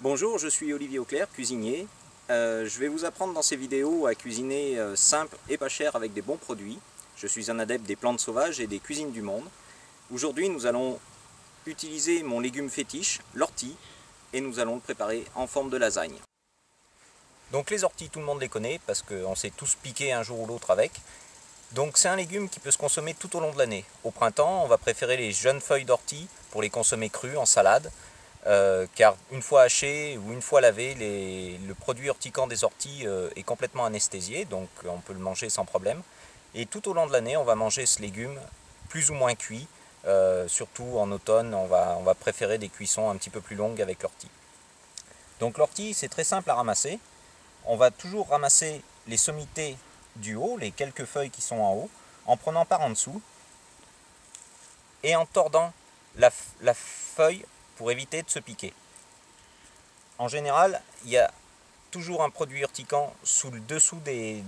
Bonjour, je suis Olivier Auclair, cuisinier. Je vais vous apprendre dans ces vidéos à cuisiner simple et pas cher avec des bons produits. Je suis un adepte des plantes sauvages et des cuisines du monde. Aujourd'hui, nous allons utiliser mon légume fétiche, l'ortie, et nous allons le préparer en forme de lasagne. Donc les orties, tout le monde les connaît parce qu'on s'est tous piqué un jour ou l'autre avec. Donc c'est un légume qui peut se consommer tout au long de l'année. Au printemps, on va préférer les jeunes feuilles d'ortie pour les consommer crues en salade. Car une fois haché ou une fois lavé, le produit urticant des orties est complètement anesthésié, donc on peut le manger sans problème. Et tout au long de l'année, on va manger ce légume plus ou moins cuit. Surtout en automne, on va préférer des cuissons un petit peu plus longues avec l'ortie. Donc l'ortie, c'est très simple à ramasser. On va toujours ramasser les sommités du haut, les quelques feuilles qui sont en haut, en prenant par en dessous et en tordant la feuille pour éviter de se piquer. En général, il y a toujours un produit urticant sous le dessous des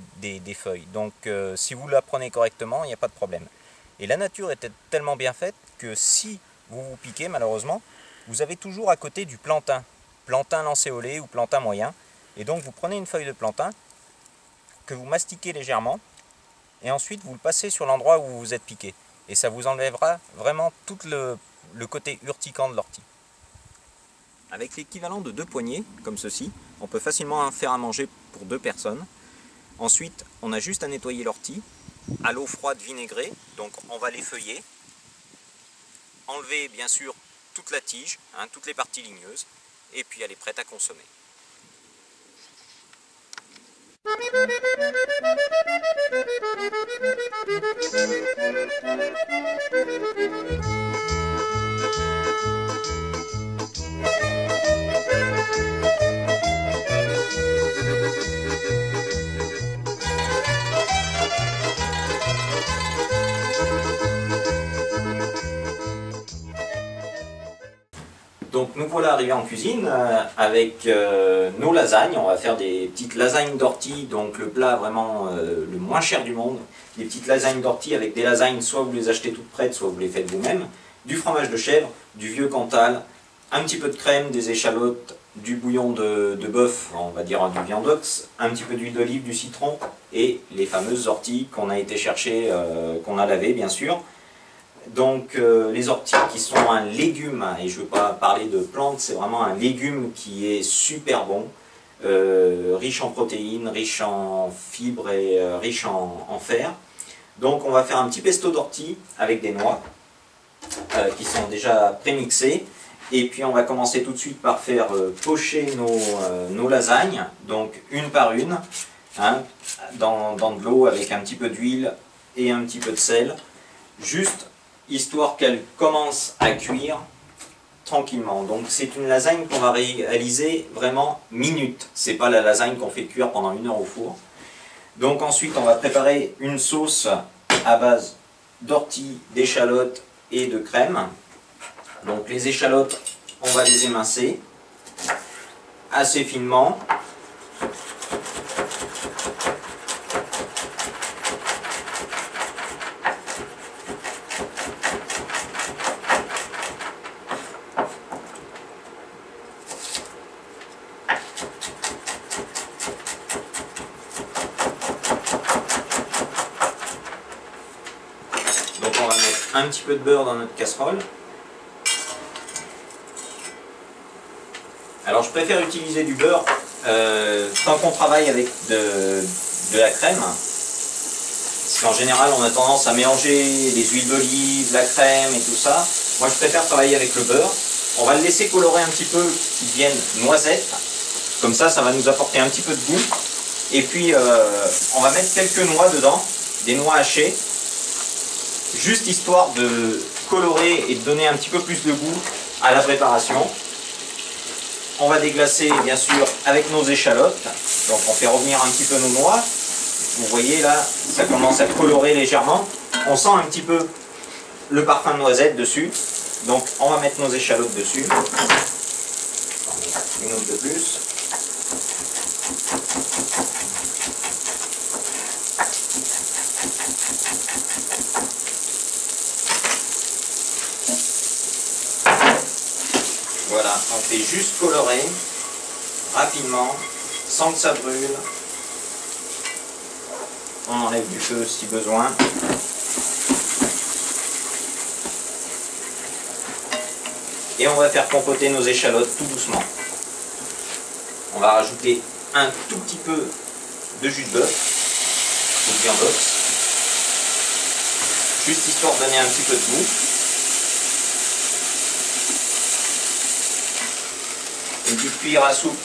feuilles. Donc si vous la prenez correctement, il n'y a pas de problème. Et la nature était tellement bien faite que si vous vous piquez, malheureusement, vous avez toujours à côté du plantain. Plantain lancéolé ou plantain moyen. Et donc vous prenez une feuille de plantain que vous mastiquez légèrement et ensuite vous le passez sur l'endroit où vous vous êtes piqué. Et ça vous enlèvera vraiment tout le côté urticant de l'ortie. Avec l'équivalent de 2 poignées, comme ceci, on peut facilement faire à manger pour 2 personnes. Ensuite, on a juste à nettoyer l'ortie à l'eau froide vinaigrée, donc on va l'effeuiller. Enlever bien sûr toute la tige, toutes les parties ligneuses, et puis elle est prête à consommer. Donc nous voilà arrivés en cuisine avec nos lasagnes. On va faire des petites lasagnes d'ortie, donc le plat vraiment le moins cher du monde. Des petites lasagnes d'ortie avec des lasagnes, soit vous les achetez toutes prêtes, soit vous les faites vous-même. Du fromage de chèvre, du vieux Cantal, un petit peu de crème, des échalotes, du bouillon de bœuf, on va dire du viandox, un petit peu d'huile d'olive, du citron et les fameuses orties qu'on a été chercher, qu'on a lavées bien sûr. Donc les orties qui sont un légume, et je ne veux pas parler de plantes, c'est vraiment un légume qui est super bon, riche en protéines, riche en fibres et riche en fer. Donc on va faire un petit pesto d'ortie avec des noix qui sont déjà prémixées. Et puis on va commencer tout de suite par faire pocher nos lasagnes, donc une par une, dans de l'eau avec un petit peu d'huile et un petit peu de sel, juste histoire qu'elle commence à cuire tranquillement. Donc c'est une lasagne qu'on va réaliser vraiment minute. C'est pas la lasagne qu'on fait cuire pendant 1 heure au four. Donc ensuite on va préparer une sauce à base d'ortie, d'échalotes et de crème. Donc les échalotes, on va les émincer assez finement. Donc on va mettre un petit peu de beurre dans notre casserole. Alors je préfère utiliser du beurre tant qu'on travaille avec de la crème. Parce qu'en général on a tendance à mélanger les huiles d'olive, la crème et tout ça. Moi je préfère travailler avec le beurre. On va le laisser colorer un petit peu, qu'il devienne noisette. Comme ça, ça va nous apporter un petit peu de goût. Et puis on va mettre quelques noix dedans, des noix hachées. Juste histoire de colorer et de donner un petit peu plus de goût à la préparation. On va déglacer bien sûr avec nos échalotes. Donc on fait revenir un petit peu nos noix. Vous voyez là, ça commence à colorer légèrement. On sent un petit peu le parfum de noisette dessus. Donc on va mettre nos échalotes dessus. Une autre de plus. Voilà, on fait juste colorer. rapidement, sans que ça brûle. On enlève du feu si besoin. Et on va faire compoter nos échalotes tout doucement. On va rajouter un tout petit peu de jus de bœuf, ou de viande box, juste histoire de donner un petit peu de goût. Une petite cuillère à soupe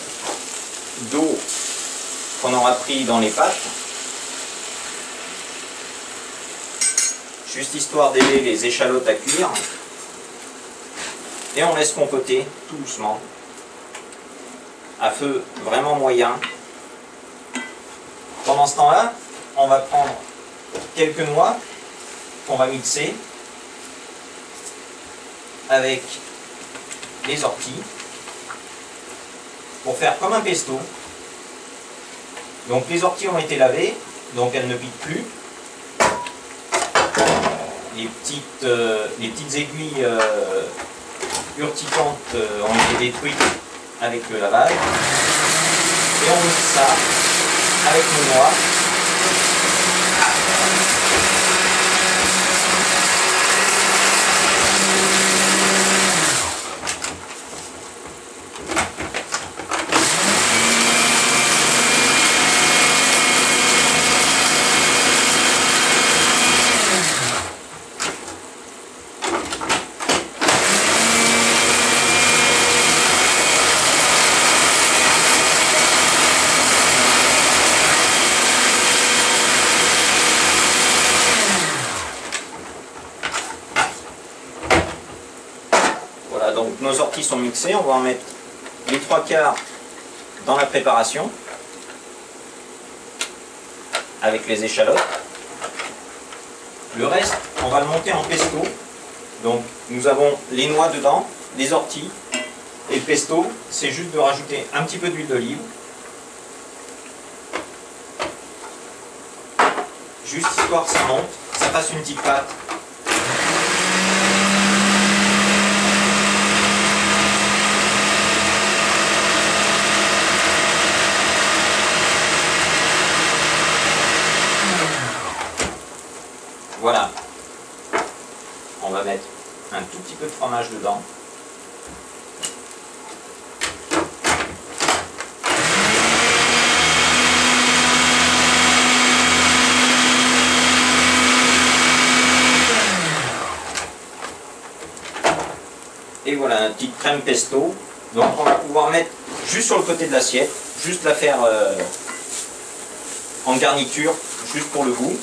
d'eau qu'on aura pris dans les pâtes, juste histoire d'aider les échalotes à cuire. Et on laisse compoter tout doucement, à feu vraiment moyen. Pendant ce temps-là, on va prendre quelques noix qu'on va mixer avec les orties pour faire comme un pesto. Donc les orties ont été lavées, donc elles ne piquent plus. Les petites aiguilles urticantes ont été détruites avec le lavage. Et on mixe ça avec nos noix. Voilà, donc nos orties sont mixées, on va en mettre les 3/4 dans la préparation avec les échalotes. Le reste, on va le monter en pesto. Donc nous avons les noix dedans, les orties, et le pesto, c'est juste de rajouter un petit peu d'huile d'olive. Juste histoire que ça monte, ça fasse une petite pâte. Voilà, on va mettre un tout petit peu de fromage dedans. Et voilà, une petite crème pesto. Donc on va pouvoir mettre juste sur le côté de l'assiette, juste la faire en garniture, juste pour le goût.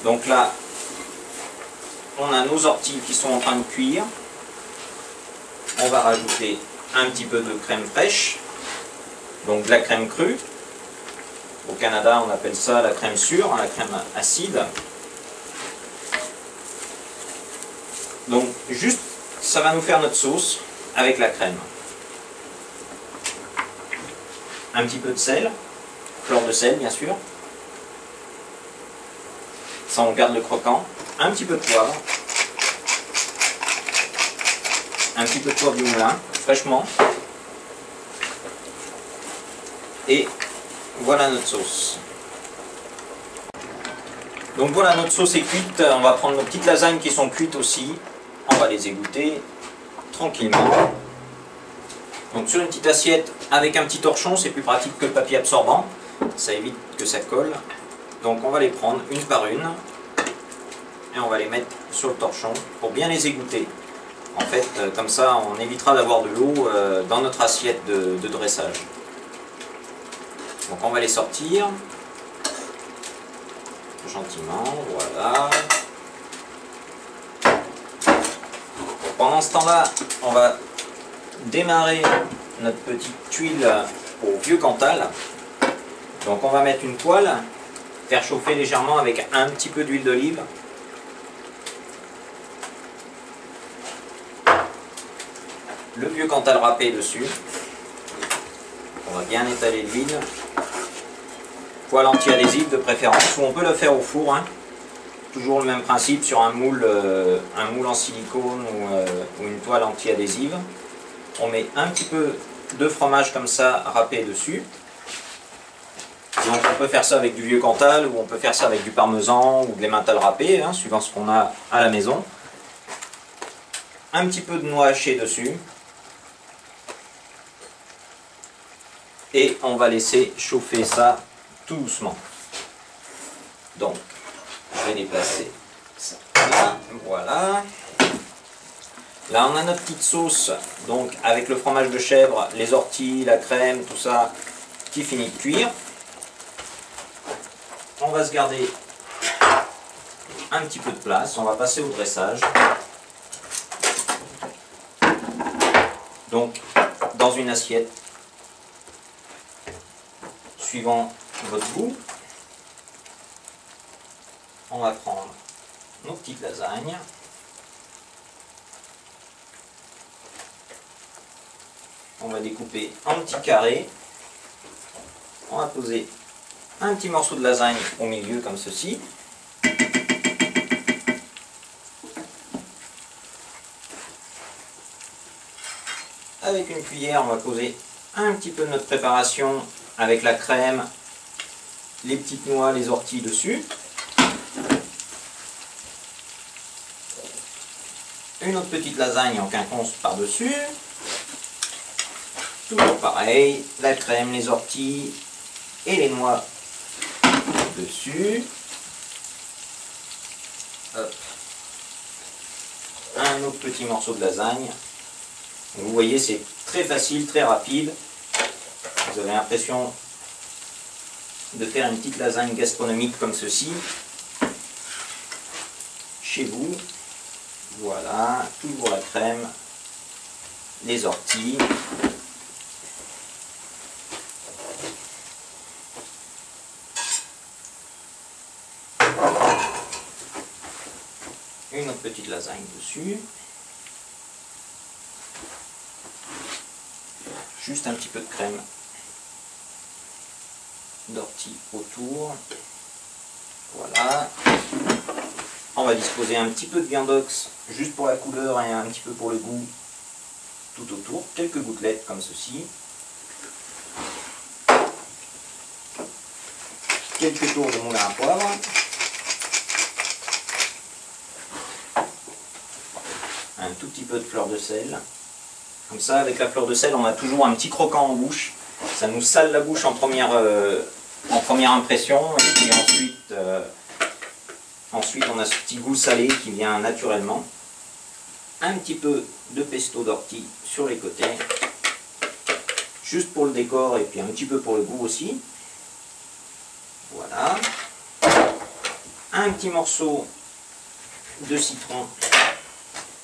Donc là, on a nos orties qui sont en train de cuire. On va rajouter un petit peu de crème fraîche, donc de la crème crue. Au Canada, on appelle ça la crème sûre, la crème acide. Donc juste, ça va nous faire notre sauce avec la crème. Un petit peu de sel, fleur de sel bien sûr. Ça, on garde le croquant. Un petit peu de poivre. Un petit peu de poivre du moulin, fraîchement. Et voilà notre sauce. Donc voilà, notre sauce est cuite. On va prendre nos petites lasagnes qui sont cuites aussi. On va les égoutter tranquillement. Donc sur une petite assiette avec un petit torchon, c'est plus pratique que le papier absorbant. Ça évite que ça colle. Donc on va les prendre une par une et on va les mettre sur le torchon pour bien les égoutter. En fait, comme ça, on évitera d'avoir de l'eau dans notre assiette de dressage. Donc on va les sortir gentiment, voilà. Pendant ce temps-là, on va démarrer notre petite tuile au vieux Cantal. Donc on va mettre une poêle, faire chauffer légèrement avec un petit peu d'huile d'olive. Le vieux Cantal râpé dessus. On va bien étaler l'huile. Poêle anti-adhésive de préférence, ou on peut le faire au four. Hein. Toujours le même principe sur un moule en silicone ou une toile anti-adhésive. On met un petit peu de fromage comme ça râpé dessus. Donc on peut faire ça avec du vieux Cantal ou on peut faire ça avec du parmesan ou de l'emmental râpé, hein, suivant ce qu'on a à la maison. Un petit peu de noix hachée dessus. Et on va laisser chauffer ça tout doucement. Donc, je vais déplacer ça là, voilà. Là, on a notre petite sauce, donc avec le fromage de chèvre, les orties, la crème, tout ça, qui finit de cuire. On va se garder un petit peu de place, on va passer au dressage. Donc, dans une assiette, suivant votre goût, on va prendre nos petites lasagnes. On va découper en petits carrés. On va poser un petit morceau de lasagne au milieu comme ceci. Avec une cuillère, on va poser un petit peu de notre préparation avec la crème, les petites noix, les orties dessus. Une autre petite lasagne en quinconce par-dessus. Toujours pareil, la crème, les orties et les noix dessus. Hop. Un autre petit morceau de lasagne. Vous voyez, c'est très facile, très rapide. Vous avez l'impression de faire une petite lasagne gastronomique comme ceci. Chez vous. Voilà, toujours la crème, les orties. Une autre petite lasagne dessus. Juste un petit peu de crème d'ortie autour. Voilà. On va disposer un petit peu de viandox juste pour la couleur et un petit peu pour le goût tout autour. Quelques gouttelettes comme ceci. Quelques tours de moulin à poivre. Un tout petit peu de fleur de sel. Comme ça, avec la fleur de sel, on a toujours un petit croquant en bouche. Ça nous sale la bouche en première impression. Et puis ensuite, on a ce petit goût salé qui vient naturellement. Un petit peu de pesto d'ortie sur les côtés. Juste pour le décor et puis un petit peu pour le goût aussi. Voilà. Un petit morceau de citron.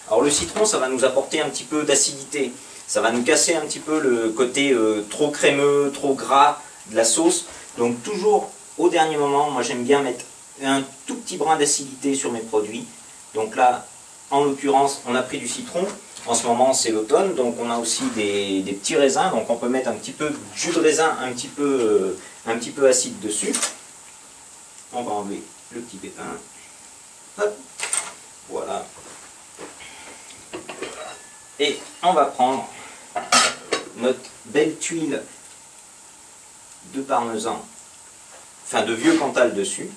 Alors le citron, ça va nous apporter un petit peu d'acidité. Ça va nous casser un petit peu le côté trop crémeux, trop gras de la sauce. Donc toujours au dernier moment, moi j'aime bien mettre un tout petit brin d'acidité sur mes produits. Donc là, en l'occurrence, on a pris du citron. En ce moment, c'est l'automne, donc on a aussi des petits raisins. Donc on peut mettre un petit peu de jus de raisin un petit peu acide dessus. On va enlever le petit pépin. Hop, voilà. Et on va prendre notre belle tuile de parmesan, enfin de vieux Cantal dessus.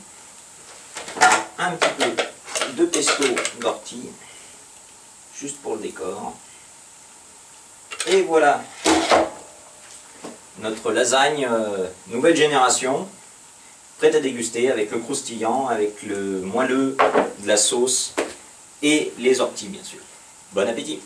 Un petit peu de pesto d'ortie, juste pour le décor. Et voilà, notre lasagne nouvelle génération, prête à déguster avec le croustillant, avec le moelleux de la sauce et les orties bien sûr. Bon appétit!